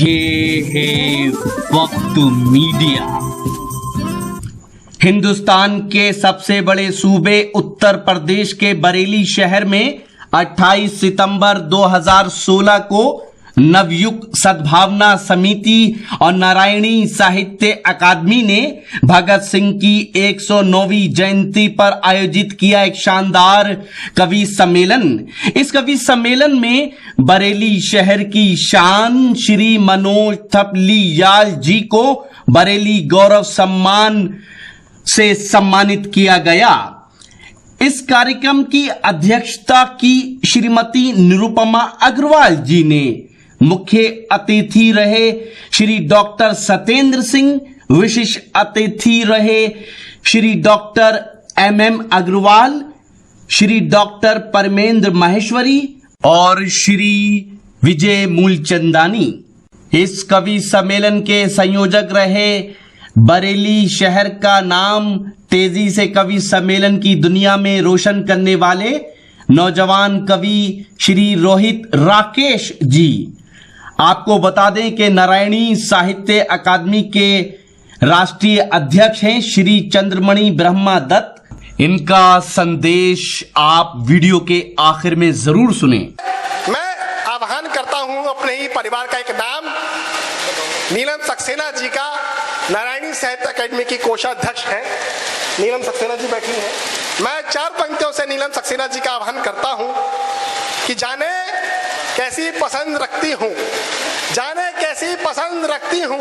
ये है वक्त मीडिया। हिंदुस्तान के सबसे बड़े सूबे उत्तर प्रदेश के बरेली शहर में 28 सितंबर 2016 को नवयुग सद्भावना समिति और नारायणी साहित्य अकादमी ने भगत सिंह की 109वीं जयंती पर आयोजित किया एक शानदार कवि सम्मेलन। इस कवि सम्मेलन में बरेली शहर की शान श्री मनोज थपलियाल जी को बरेली गौरव सम्मान से सम्मानित किया गया। इस कार्यक्रम की अध्यक्षता की श्रीमती निरुपमा अग्रवाल जी ने। मुख्य अतिथि रहे श्री डॉक्टर सत्येंद्र सिंह, विशिष्ट अतिथि रहे Shri doctor MM Agarwal, Shri doctor Parmendra Maheshwari और श्री विजय मूलचंदानी। इस कवि सम्मेलन के संयोजक रहे बरेली शहर का नाम तेजी से कवि सम्मेलन की दुनिया में रोशन करने वाले नौजवान कवि श्री रोहित राकेश जी। आपको बता दें कि नारायणी साहित्य अकादमी के राष्ट्रीय अध्यक्ष हैं श्री चंद्रमणि ब्रह्मा दत्त। इनका संदेश आप वीडियो के आखिर में जरूर सुने। मैं आह्वान करता हूं अपने ही परिवार का एक नाम नीलम सक्सेना जी का, नारायणी साहित्य अकादमी की कोषाध्यक्ष है। नीलम सक्सेना जी बैठी हैं। मैं 4 पंक्तियों से नीलम सक्सेना जी का आह्वान करता हूं कि जाने कैसी पसंद रखती हूं, जाने कैसी पसंद रखती हूं,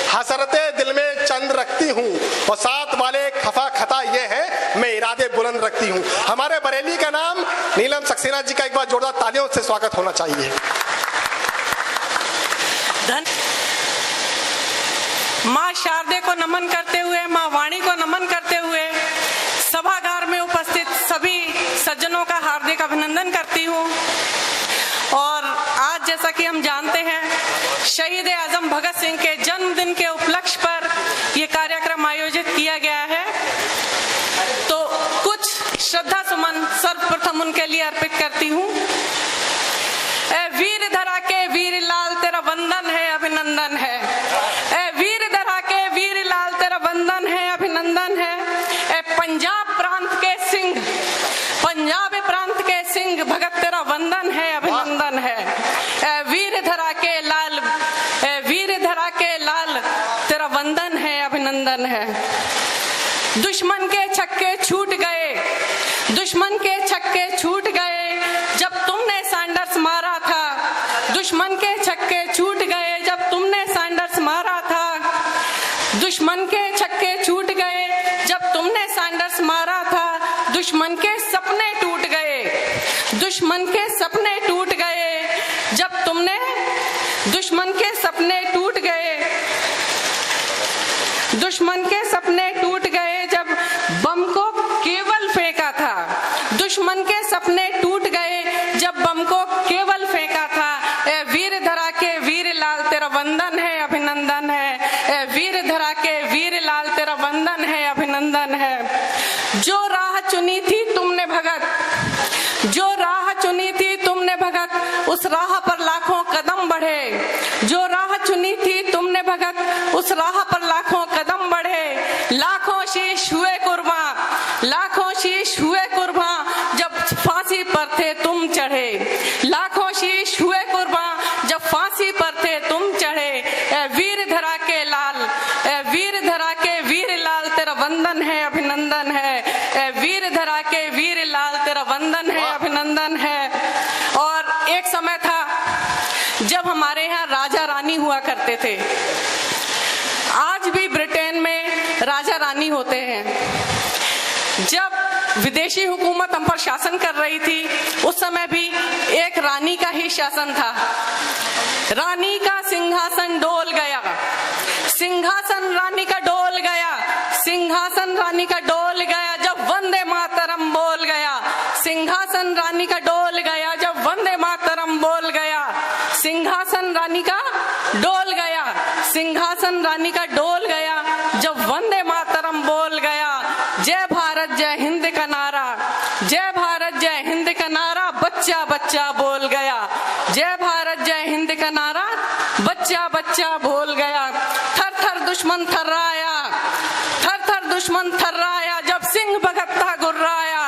हसरते दिल में चंद रखती हूं और साथ वाले खफा खता ये है मैं इरादे बुलंद रखती हूं। हमारे बरेली का नाम नीलम सक्सेना जी का एक बार जोरदार तालियों से स्वागत होना चाहिए। माँ शारदे को नमन करते हुए, माँ वाणी को नमन करते हुए सभागार में उपस्थित सभी सज्जनों का हार्दिक अभिनंदन करती हूँ। और आज जैसा कि हम जानते हैं, शहीद आजम भगत सिंह के जन्मदिन के उपलक्ष्य पर यह कार्यक्रम आयोजित किया गया है, तो कुछ श्रद्धा सुमन सर्वप्रथम उनके लिए अर्पित करती हूँ। वीर धरा के वीर लाल तेरा वंदन है, अभिनंदन है। वीर धरा के वीर लाल तेरा वंदन है, अभिनंदन है। पंजाब प्रांत के सिंह, पंजाब प्रांत के सिंह भगत तेरा वंदन है, अभिनंदन है। वीर धरा के लाल, वीर धरा के लाल तेरा वंदन है, अभिनंदन है। दुश्मन के छक्के छूट गए, दुश्मन के छक्के छूट गए जब तुमने सैंडर्स मारा था, दुश्मन के छक्के छूट गए जब तुमने सैंडर्स मारा था। दुश्मन के छक्के छूट गए जब तुमने सैंडर्स मारा था। दुश्मन के सपने टूट गए, दुश्मन के सपने टूट गए जब तुमने, दुश्मन के सपने टूट गए, दुश्मन के सपने टूट गए जब बम को केवल फेंका था। दुश्मन के सपने टूट गए जब बम को केवल फेंका था। वीर धरा के वीर लाल तेरा वंदन है, अभिनंदन है। वीर धरा के वीर लाल तेरा वंदन है, अभिनंदन है। जो राह चुनी थी तुमने भगत, जो राह चुनी थी तुमने भगत, उस राह पर लाखों कदम बढ़े। जो राह चुनी थी तुमने भगत, उस राह पर लाखों कदम बढ़े। लाखों शीश हुए कुर्बान, लाखों शीश हुए कुर्बान जब फांसी पर थे तुम चढ़े। लाखों शीश हुए कुर्बान जब फांसी पर थे तुम चढ़े। वीर धरा के लाल, वीर धरा के वीर लाल तेरा वंदन है, अभिनंदन है। वीर धरा के वीर लाल तेरा वंदन है, अभिनंदन है। और एक समय था जब हमारे यहाँ राजा रानी हुआ करते थे। आज भी ब्रिटेन में राजा रानी होते हैं। जब विदेशी हुकूमत हम पर शासन कर रही थी, उस समय भी एक रानी का ही शासन था। रानी का सिंहासन डोल गया, सिंहासन रानी का डोल गया, सिंहासन रानी का डोल गया जब वंदे मातरम बोल गया। सिंहासन रानी का डोल गया जब वंदे मातरम बोल गया। सिंहासन रानी का डोल गया, सिंहासन रानी का डोल गया जब वंदे मातरम बोल गया। जय भारत जय हिंद का नारा, जय भारत जय हिंद का नारा बच्चा बच्चा बोल गया। जय भारत जय हिंद का का नारा बच्चा बच्चा बोल गया। थर थर दुश्मन थर्राया, थर थर दुश्मन थर्राया जब सिंह भगत था गुर्राया।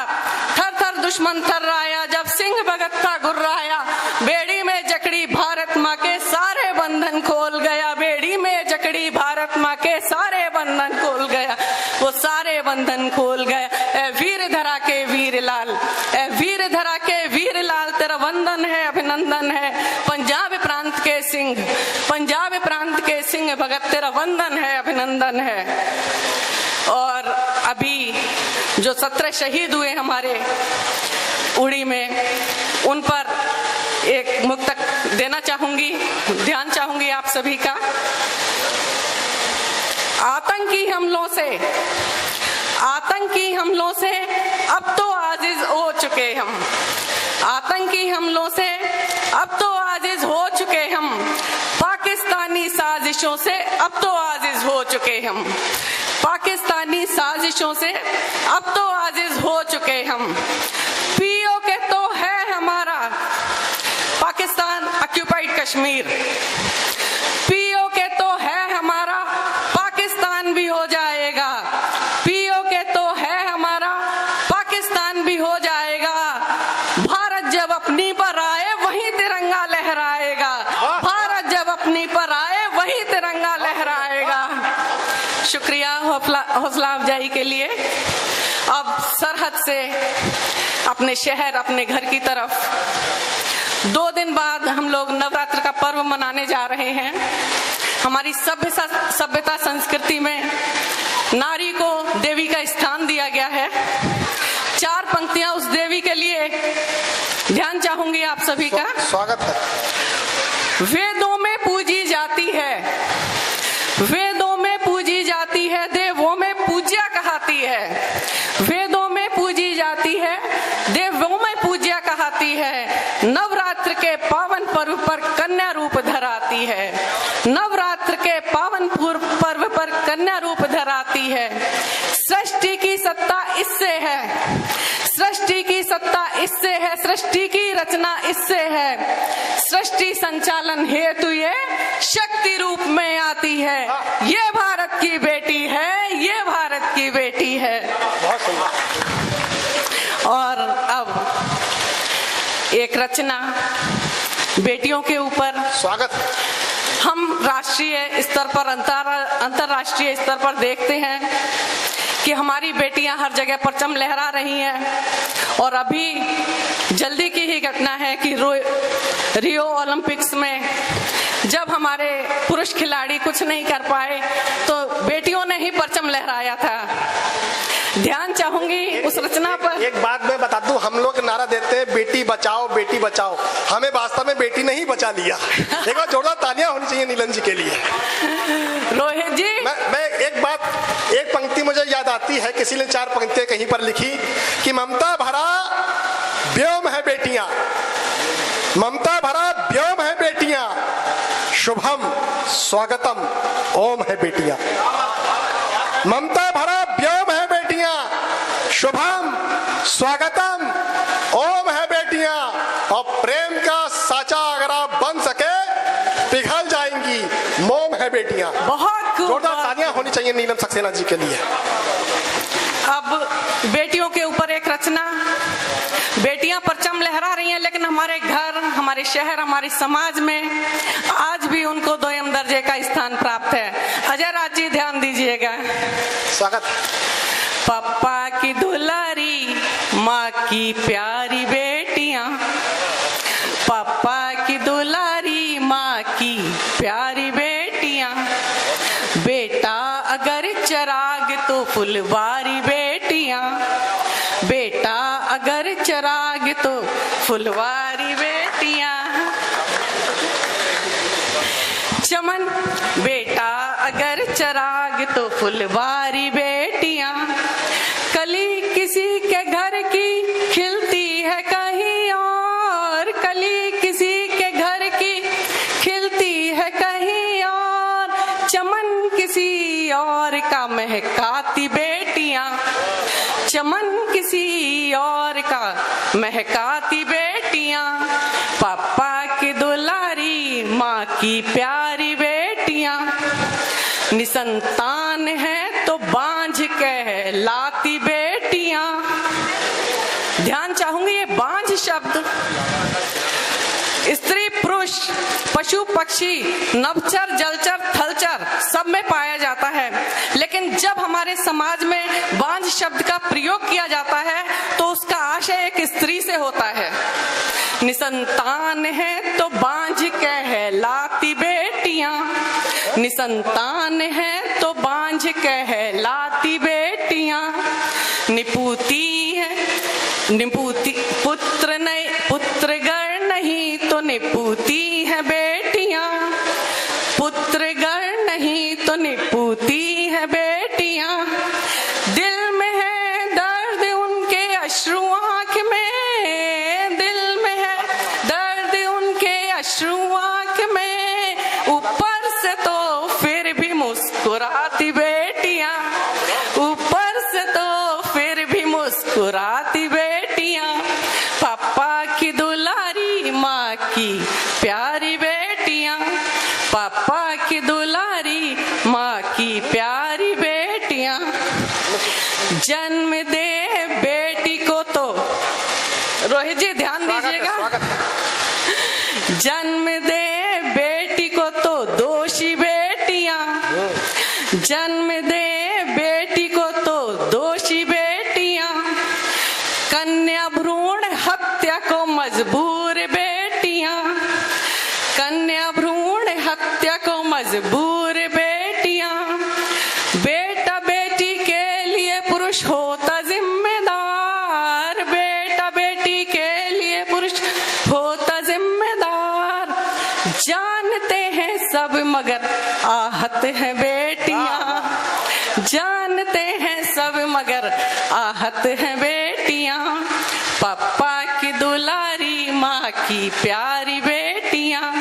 थर थर दुश्मन थर्राया जब सिंह भगत था गुर्राया। बेड़ी में जकड़ी भारत माँ के सारे बंधन खोल गया। बेड़ी में जकड़ी भारत माँ के सारे बंधन खोल गया। वो सारे बंधन खोल गया। ए वीर धरा के वीर लाल, ए वीर धरा के वीर लाल, तेरा वंदन है अभिनंदन है। पंजाब प्रांत के सिंह, पंजाब प्रांत के सिंह भगत, तेरा वंदन है अभिनंदन है। और अभी जो 17 शहीद हुए हमारे उड़ी में, उन पर एक मुक्तक देना चाहूंगी, ध्यान चाहूंगी आप सभी का। आतंकी हमलों से, आतंकी हमलों से अब तो आजिज हो चुके हम। आतंकी हमलों से अब तो आजिज हो चुके हम। पाकिस्तानी साजिशों से अब तो आजिज हो चुके हम। पाकिस्तानी साजिशों से अब तो आजिज हो चुके हम। पीओ के तो है हमारा पाकिस्तान ऑक्यूपाइड कश्मीर। पीओ के तो है हमारा पाकिस्तान भी हो जाएगा। पीओ के तो है हमारा पाकिस्तान भी हो जाएगा। भारत जब अपनी पर आए वहीं तिरंगा लहराएगा। भारत जब अपनी पर आए वहीं तिरंगा लहराएगा। शुक्रिया हौसला अफजाई के लिए। अब सरहद से अपने शहर, अपने घर की तरफ 2 दिन बाद हम लोग नवरात्र का पर्व मनाने जा रहे हैं। हमारी सभ्यता संस्कृति में नारी को देवी का स्थान दिया गया है। 4 पंक्तियां उस देवी के लिए ध्यान चाहूंगी आप सभी का। स्वागत है। वेदों में पूजी जाती है, वेदों में पूजी जाती है, देवों में पूज्या कहती है। वेदों में पूजी जाती है, देवों में पूज्या कहती है। नवरात्र के पावन पर्व पर कन्या रूप धराती है। नवरात्र के पावन पर्व पर कन्या रूप धराती है। सृष्टि की सत्ता इससे है, सृष्टि की सत्ता इससे है, सृष्टि की रचना इससे है। सृष्टि संचालन हेतु ये शक्ति रूप में आती है। ये भारत की बेटी है, ये भारत की बेटी है। बहुत सुंदर। और अब एक रचना बेटियों के ऊपर। स्वागत। हम राष्ट्रीय स्तर पर, अंतरराष्ट्रीय स्तर पर देखते हैं कि हमारी बेटियां हर जगह परचम लहरा रही हैं। और अभी जल्दी की ही घटना है कि रियो ओलंपिक्स में जब हमारे पुरुष खिलाड़ी कुछ नहीं कर पाए तो बेटियों ने ही परचम लहराया था। ध्यान चाहूंगी उस रचना पर। एक बात मैं बता दूं, हम लोग नारा देते हैं बेटी बचाओ बेटी बचाओ। हमें वास्तव में बेटी ने ही बचा लिया। एक बार जोरदार तालियां होनी चाहिए नीलम जी के लिए। रोहित जी, मैं एक पंक्ति मुझे याद आती है, किसी ने 4 पंक्तियां कहीं पर लिखी कि ममता भरा व्योम है बेटियां, ममता भरा व्योम है बेटियां, शुभम स्वागतम ओम है बेटियां। ममता भरा व्योम है बेटियां, शुभम स्वागतम ओम है बेटियां। और प्रेम का साचा अगर आप बन सके पिघल जाएंगी, मोम है बेटियां। बहुत जोरदार तालियां होनी चाहिए नीलम सक्सेना जी के लिए। अब बेटियों के ऊपर एक रचना। बेटियां परचम लहरा रही हैं, लेकिन हमारे घर, हमारे शहर, हमारे समाज में आज भी उनको 2ym दर्जे का स्थान प्राप्त है। अजय राज जी ध्यान दीजिएगा। स्वागत। पापा की दुलारी, माँ की प्यारी बेटियां, पापा की दुलारी, माँ की प्यारी बेटियां। बेटा अगर चिराग तो फुलवारी बेटियां, बेटा अगर चिराग तो फुलवारी बेटियां। चमन, बेटा अगर चिराग तो फुलवारी बेटियां। कली किसी के घर की खिलती है कहीं और, कली किसी के घर की खिलती है कहीं और। चमन किसी और का महकाती बेटियां, चमन किसी और का महकाती बेटियां। पापा की दुलारी, माँ की प्यारी बेटियां, निसंतान है तो बांझ कहलाती बेटियां। ध्यान चाहूंगी, ये बांझ शब्द स्त्री पुरुष पशु पक्षी नभचर जलचर थलचर सब में पाया जाता है, लेकिन जब हमारे समाज में बांझ शब्द का प्रयोग किया जाता है तो उसका आशय एक स्त्री से होता है। निसंतान है तो बांझ कहलाती बेटियां, निसंतान है तो बांझ कहलाती बेटियां। निपूती है निपूती पुत्र नहीं, पुत्र गण नहीं तो निपूती है बेटियां, पुत्र गण नहीं तो निपूती है बेटियां। दिल में है दर्द उनके अश्रु आंख में, दिल में है दर्द उनके अश्रु आंख में, ऊपर से तो फिर भी मुस्कुराती बेटियां, ऊपर से तो फिर भी मुस्कुराती बेटियां। पापा की दुलारी माँ की प्यारी बेटियां, पापा की दुलारी माँ की प्यारी बेटियां। जन्म दे बेटी को तो, रोहित जी ध्यान दीजिएगा, जन्म दे बेटी को तो दोषी बेटियां, जन्म दे बेटी को तो दोषी बेटियां। कन्या भ्रूण हत्या को मजबूर बेटियां, कन्या भ्रूण हत्या को मजबूर बेटियां। बेटा बेटी के लिए पुरुष होता जिम्मेदार, बेटा बेटी के लिए पुरुष होता जिम्मेदार। जानते हैं सब मगर आहत है बेटियां, जानते हैं सब मगर आहत है बेटियां। पापा की दुलारी माँ की प्यारी बेटियां,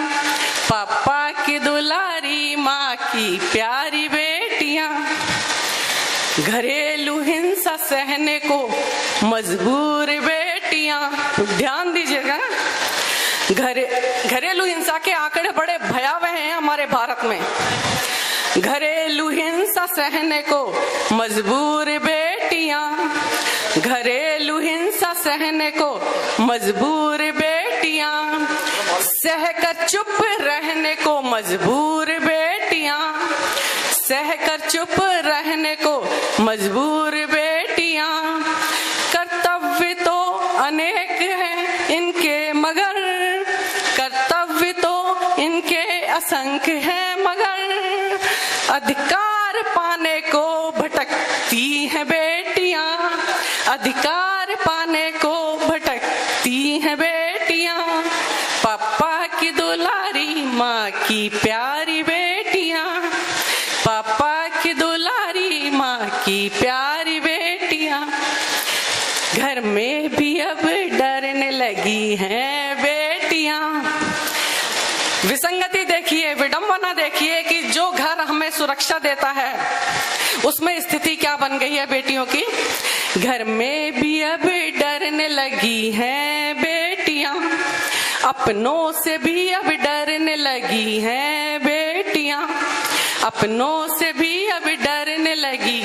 पापा की दुलारी माँ की प्यारी बेटियां। घरेलू हिंसा सहने को मजबूर बेटियां, ध्यान दीजिएगा, घरेलू हिंसा के आंकड़े बड़े भयावह हैं हमारे भारत में। घरेलू हिंसा सहने को मजबूर बेटियां, घरेलू हिंसा सहने को मजबूर बेटियां। सहकर चुप रहने को मजबूर बेटियां, सहकर चुप रहने को मजबूर बेटियां। कर्तव्य तो अनेक हैं इनके मगर, कर्तव्य तो इनके असंख्य हैं मगर, अधिकार पाने को भटकती हैं बेटियां, अधिकार पाने को भटकती हैं बेटियां। पापा की दुलारी माँ की प्यारी बेटियां, पापा की दुलारी माँ की प्यारी बेटियां। घर में भी अब डरने लगी हैं बेटियां। विसंगति देखिए, विडंबना देखिए कि जो घर हमें सुरक्षा देता है उसमें स्थिति क्या बन गई है बेटियों की। घर में भी अब डरने लगी हैं बेटियां, अपनों से भी अब डरने लगी हैं बेटियां, अपनों से भी अब डरने लगी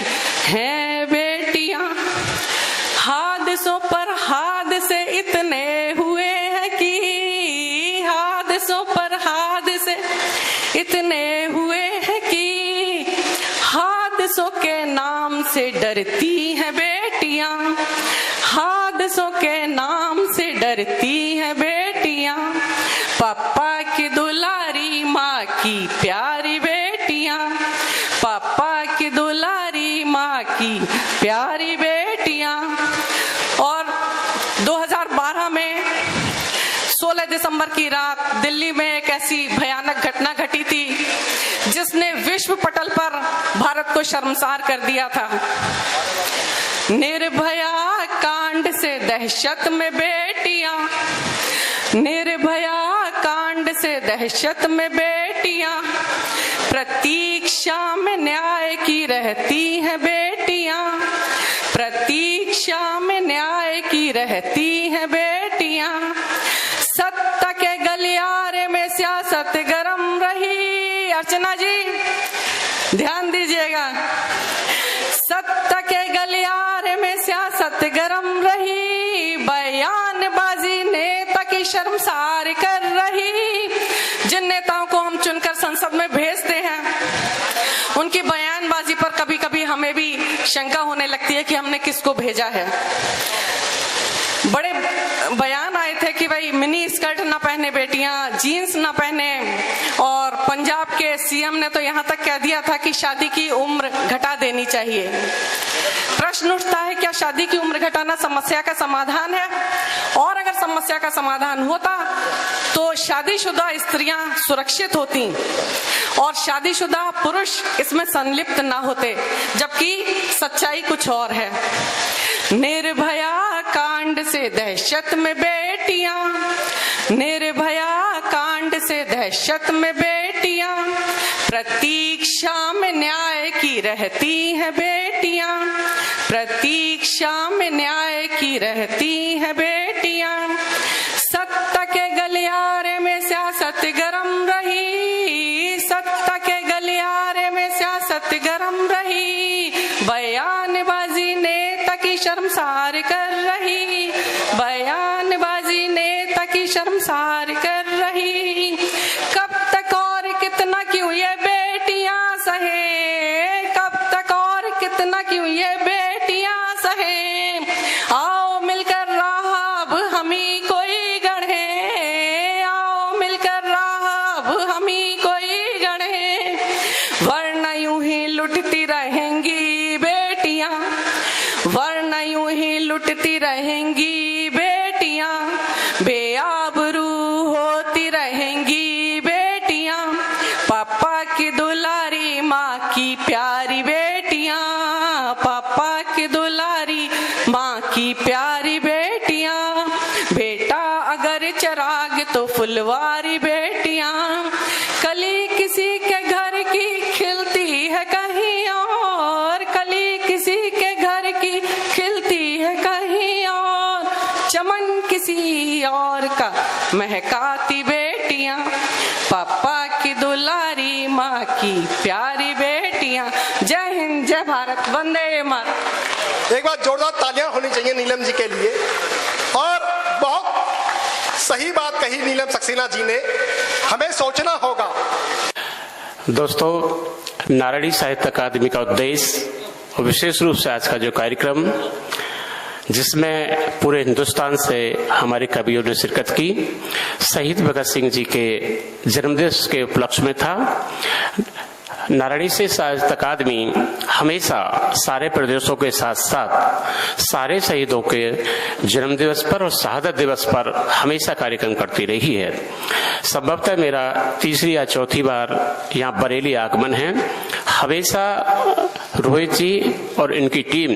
हैं बेटियां। हादसों पर हादसे इतने हुए हैं कि, हादसों पर हादसे इतने हुए हैं कि, हादसों के नाम से डरती हैं बेटियां, हादसों के नाम से डरती हैं बेटियां। पापा की दुलारी माँ की प्यारी बेटियां, पापा की दुलारी माँ की प्यारी बेटियां। और 2012 में 16 दिसंबर की रात दिल्ली में एक ऐसी भयानक घटना घटी थी जिसने विश्व पटल पर भारत को शर्मसार कर दिया था। निर्भया कांड से दहशत में बेटियां, निर्भया कांड से दहशत में बेटियां, प्रतीक्षा में न्याय की रहती हैं बेटियां, प्रतीक्षा में न्याय की रहती हैं बेटियां। सत्ता के गलियारे में सियासत गरम सक्सेना जी ध्यान दीजिएगा। सत्ता के गलियारे में सियासत गरम रही, बयानबाजी नेता की शर्मसार कर रही। जिन नेताओं को हम चुनकर संसद में भेजते हैं उनकी बयानबाजी पर कभी कभी हमें भी शंका होने लगती है कि हमने किसको भेजा है। बड़े बयान आए थे कि भाई मिनी स्कर्ट ना पहने बेटियां, जीन्स ना पहने, और पंजाब के सीएम ने तो यहां तक कह दिया था कि शादी की उम्र घटा देनी चाहिए। प्रश्न उठता है, क्या शादी की उम्र घटाना समस्या का समाधान है? और अगर समस्या का समाधान होता तो शादीशुदा स्त्रियां सुरक्षित होती और शादीशुदा पुरुष इसमें संलिप्त ना होते, जबकि सच्चाई कुछ और है। निर्भया कांड से दहशत में बेटियां, निर्भया कांड से दहशत में बेटियां, प्रतीक्षा में न्याय की रहती हैं बेटियां, प्रतीक्षा में न्याय की रहती हैं बेटियां। सत्ता के गलियारे में सियासत गरम रही, सत्ता के गलियारे में सियासत गरम रही, बयानबाजी नेता की शर्मसार कर रही, बयानबाजी नेता की शर्मसार कर रही। कब तक और कितना क्यों ये बेटियां सहे, कब तक और कितना क्यों ये बेटियां सहे। आओ मिलकर राह अब हम ही कोई गढ़े, आओ मिलकर राह अब हम ही कोई गढ़े, वरना यूं ही लुटती रहेंगी बेटियां, वरना यूं ही लुटती रहेंगी बेटियां, बेआबरू होती रहेंगी बेटियां, पापा की दुलारी माँ की प्यारी बेटियां, पापा की दुलारी माँ की प्यारी बेटियां, बेटा अगर चिराग तो फुलवारी बेटियां, कली किसी के घर की खिलती है कहीं और, कली किसी के घर की खिलती है कहीं और, चमन किसी और का महकाती बेटियां, पापा की दुलारी माँ की प्यारी बेटियां। जय हिंद, जय भारत, वंदे मातरम। एक बार जोरदार तालियां होनी चाहिए नीलम जी के लिए। और बहुत सही बात कही नीलम सक्सेना जी ने, हमें सोचना होगा। दोस्तों, नारायणी साहित्य अकादमी का उद्देश्य और विशेष रूप से आज का जो कार्यक्रम जिसमें पूरे हिंदुस्तान से हमारे कवियों ने शिरकत की, शहीद भगत सिंह जी के जन्मदिवस के उपलक्ष्य में था। नारायणी से साहित्य अकादमी हमेशा सारे प्रदेशों के साथ साथ सारे शहीदों के जन्मदिवस पर और शहादत दिवस पर हमेशा कार्यक्रम करती रही है। संभवतः मेरा तीसरी या चौथी बार यहाँ बरेली आगमन है। हमेशा रोहित जी और इनकी टीम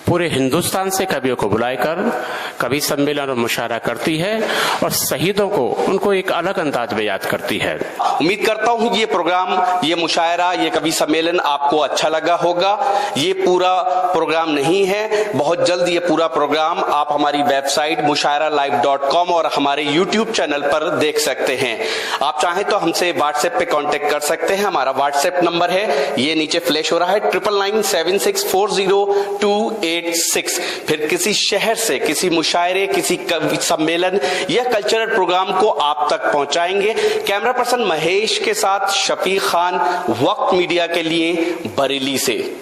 पूरे हिंदुस्तान से कवियों को बुलाकर कवि सम्मेलन और मुशायरा करती है और शहीदों को उनको एक अलग अंदाज में याद करती है। उम्मीद करता हूं ये प्रोग्राम, ये मुशायरा, ये कवि सम्मेलन आपको अच्छा लगा होगा। ये पूरा प्रोग्राम नहीं है, बहुत जल्द ये पूरा प्रोग्राम आप हमारी वेबसाइट mushairalive.com और हमारे YouTube चैनल पर देख सकते हैं। आप चाहें तो हमसे व्हाट्सएप पे कांटेक्ट कर सकते हैं। हमारा व्हाट्सएप नंबर है, ये नीचे फ्लैश हो रहा है, 9997640286। फिर किसी शहर से किसी मुशायरे, किसी कवि सम्मेलन या कल्चरल प्रोग्राम को आप तक पहुंचाएंगे। कैमरा पर्सन महेश के साथ शफीक खान, वक्त मीडिया के लिए बरेली से।